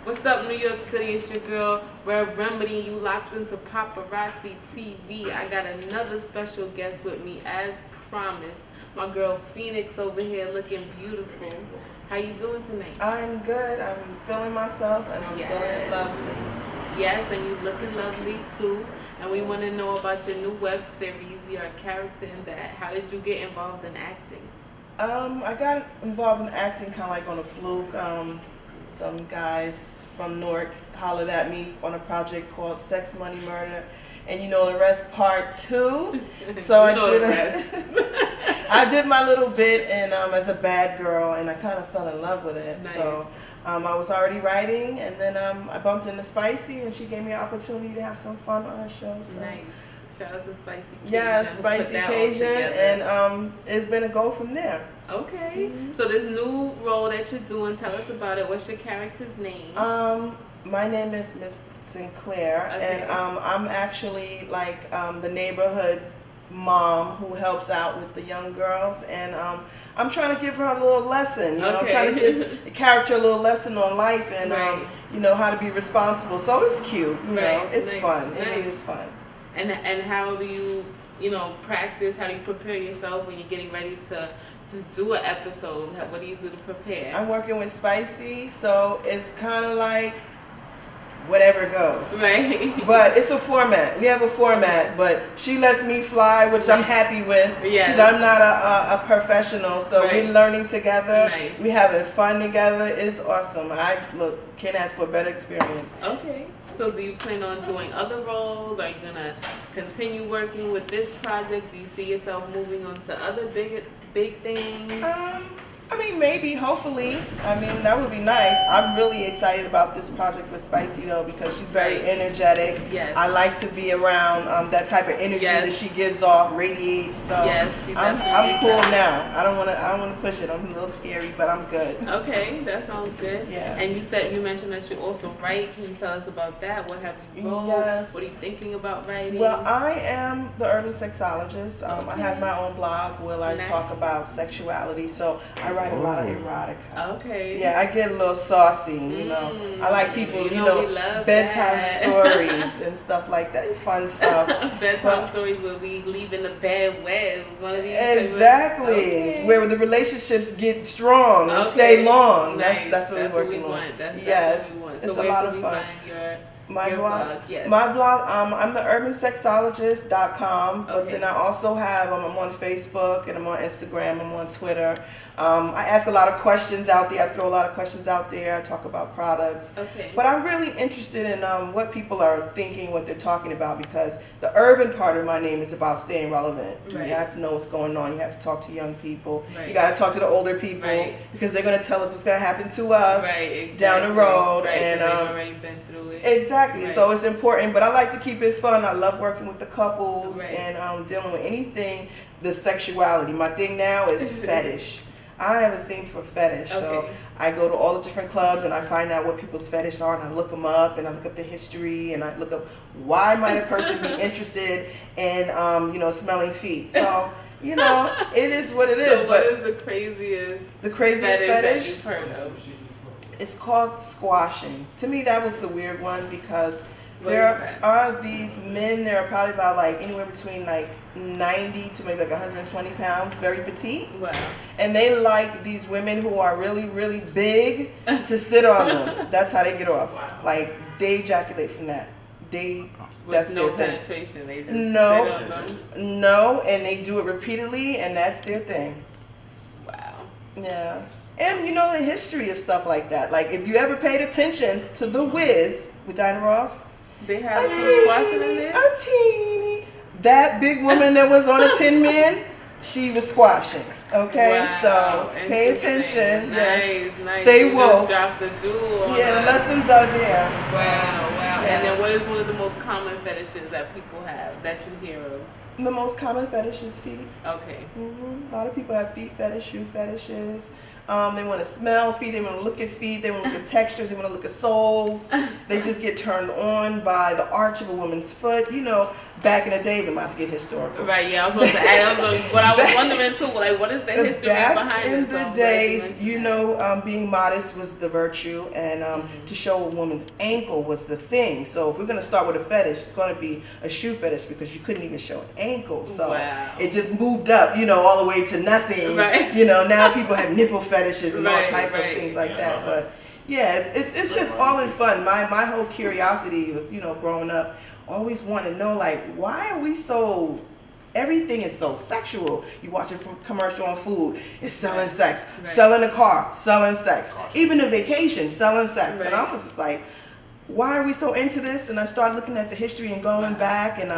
What's up, New York City? It's your girl, Remy'D. You locked into Paparazzi TV. I got another special guest with me, as promised. My girl Phoenix over here, looking beautiful. How you doing tonight? I'm good. I'm feeling myself, and I'm feeling lovely. Yes, and you looking lovely too. And we want to know about your new web series. You're a character in that. How did you get involved in acting? I got involved in acting kind of like on a fluke. Some guys from Newark hollered at me on a project called Sex, Money, Murder, and you know the rest, part 2. So I did my little bit and as a bad girl, and I kind of fell in love with it. Nice. So I was already writing, and then I bumped into Spicy, and she gave me an opportunity to have some fun on her show. So. Nice. Shout out to Spicy Cajun. Yeah, Spicy Cajun, and it's been a go from there. Okay. So this new role that you're doing, tell us about it. What's your character's name? My name is Miss Sinclair, okay. and I'm actually like the neighborhood mom who helps out with the young girls, and I'm trying to give her a little lesson. You know, I'm trying to give the character a little lesson on life and you know, how to be responsible. So it's cute. You know, it's fun. It really is fun. And how do you know, practice? How do you prepare yourself when you're getting ready to do an episode? What do you do to prepare? I'm working with Spicy, so it's kind of like whatever goes. Right. But it's a format. We have a format, but she lets me fly, which I'm happy with because I'm not a professional. So we're learning together. Nice. We having fun together. It's awesome. Can't ask for a better experience. Okay. So do you plan on doing other roles? Are you gonna continue working with this project? Do you see yourself moving on to other big things? I mean, maybe, hopefully. I mean, that would be nice. I'm really excited about this project with Spicy, though, because she's very energetic. Yes. I like to be around that type of energy that she gives off, radiates. So I'm cool now. I don't want to push it. I'm a little scary, but I'm good. Okay, that sounds good. Yeah. And you mentioned that you also write. Can you tell us about that? What have you wrote? Yes. What are you thinking about writing? Well, I am the urban sexologist. I have my own blog where I talk about sexuality. So I write a lot of erotica. Okay. Yeah, I get a little saucy, you know. I like people, you know bedtime stories and stuff like that. Fun stuff. Bedtime stories where we leave in the bed wet. One of these exactly. Where the relationships get strong and stay long. Nice. That's what we're working on. That's what we want. So it's a lot of fun. My blog, I'm the urbansexologist.com, but then I also have, I'm on Facebook and I'm on Instagram, I'm on Twitter. I ask a lot of questions out there. I throw a lot of questions out there. I talk about products. But I'm really interested in what people are thinking, what they're talking about, because the urban part of my name is about staying relevant. You have to know what's going on. You have to talk to young people. You got to talk to the older people because they're going to tell us what's going to happen to us down the road. And they've already been through it. Exactly. So it's important. But I like to keep it fun. I love working with the couples and dealing with anything, the sexuality. My thing now is fetish. I have a thing for fetish, so I go to all the different clubs and I find out what people's fetishes are, and I look them up, and I look up the history, and I look up why might a person be interested in, you know, smelling feet. So, you know, it is what it is. So what is the craziest fetish that you've heard of? It's called squashing. To me, that was the weird one because there are these men. There are probably about like anywhere between like 90 to maybe like 120 pounds, very petite. Wow. And they like these women who are really, really big to sit on them. That's how they get off. Like they ejaculate from that. That's no their penetration. Thing. They just sit on them. No, and they do it repeatedly, and that's their thing. Wow. Yeah. And you know the history of stuff like that. Like if you ever paid attention to The Wiz with Diana Ross, they have some squashing in there. A teeny. That big woman that was on a Tin Man, she was squashing. Okay, so pay attention. Nice. Stay woke. Just dropped the jewel on the lessons are there. Wow. And then what is one of the most common fetishes that people have that you hear of? The most common fetish is feet. Okay. A lot of people have feet fetish, shoe fetishes. They want to smell feet, they want to look at feet, they want to look at textures, they want to look at soles. They just get turned on by the arch of a woman's foot. You know, back in the days, I'm about to get historical. Right, yeah, I was supposed to ask. What I was wondering too, like, what is the history behind Back in the days, you know, being modest was the virtue, and to show a woman's ankle was the thing. So if we're going to start with a fetish, it's going to be a shoe fetish because you couldn't even show an ankle. So it just moved up, you know, all the way to nothing. Right. You know, now people have nipple fetishes and all type of things like that. But yeah, it's just all in fun. My whole curiosity was, you know, growing up, always want to know, like, why are we so, everything is so sexual. You watch it from commercial on food, it's selling sex. Selling a car, selling sex. Even a vacation, selling sex. And I was just like, why are we so into this? And I started looking at the history and going back, and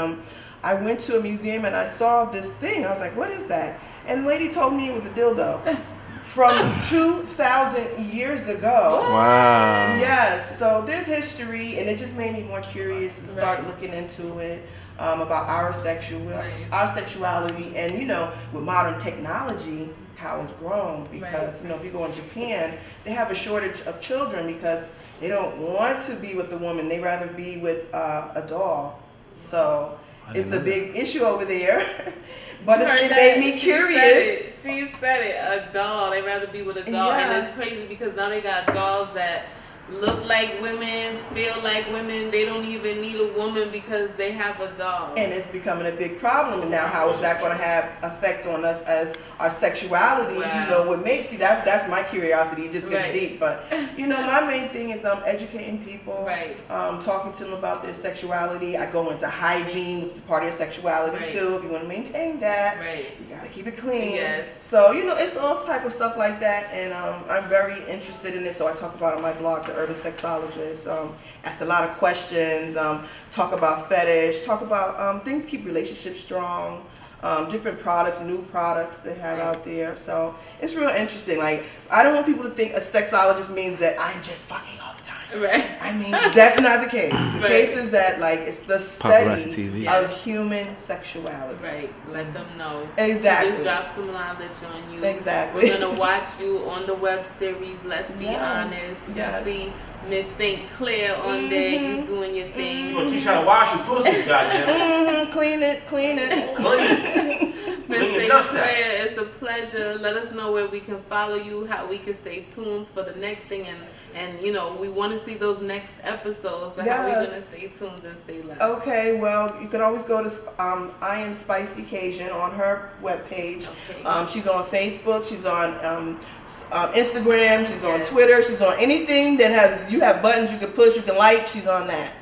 I went to a museum and I saw this thing. I was like, what is that? And the lady told me it was a dildo. From 2,000 years ago. Wow. Yes. So there's history, and it just made me more curious and start looking into it about our sexuality, and you know, with modern technology, how it's grown. Because you know, if you go in Japan, they have a shortage of children because they don't want to be with the woman; they rather be with a doll. So it's a big issue over there. But it made me curious. She said it, a doll. They'd rather be with a doll. And it's crazy because now they got dolls that look like women, feel like women. They don't even need a woman because they have a doll. And it's becoming a big problem. And now how is that going to have effect on us as our sexuality? You know, what makes, see, that's my curiosity. It just gets deep. But, you know, my main thing is educating people, talking to them about their sexuality. I go into hygiene, which is part of your sexuality too. If you want to maintain that, you got to keep it clean. So, you know, it's all type of stuff like that. And I'm very interested in it. So I talk about it on my blog, The Urban Sexologist. Ask a lot of questions, talk about fetish, talk about things keep relationships strong. Different products, new products they have out there. So it's real interesting. Like, I don't want people to think a sexologist means that I'm just fucking all the time. I mean, that's not the case. The case is that, like, it's the study of human sexuality. Let them know. Exactly. Just drop some knowledge on you. Exactly. We're gonna watch you on the web series. Let's be honest. We can see Miss St. Clair on there. You doing your thing. She's gonna teach how to wash your pussies, goddamn. Clean it. Miss St. Clair, it's a pleasure. Let us know where we can follow you, how we can stay tuned for the next thing, and you know, we want to see those next episodes. So how we gonna stay tuned and stay live? Okay, well, you can always go to I Am Spicy Cajun on her webpage. She's on Facebook. She's on Instagram. She's on Twitter. She's on anything that has, you have buttons you can push, you can like. She's on that.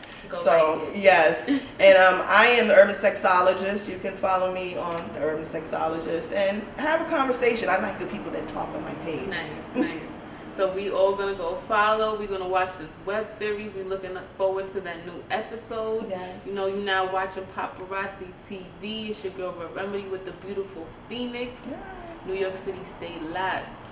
Yes, and I am the Urban Sexologist. You can follow me on the Urban Sexologist and have a conversation. I like the people that talk on my page. Nice. So we all gonna go follow. We're gonna watch this web series. We're looking forward to that new episode. You know, you're now watching Paparazzi TV. It's your girl Remy'D with the beautiful Phoenix. New York City, stay locked.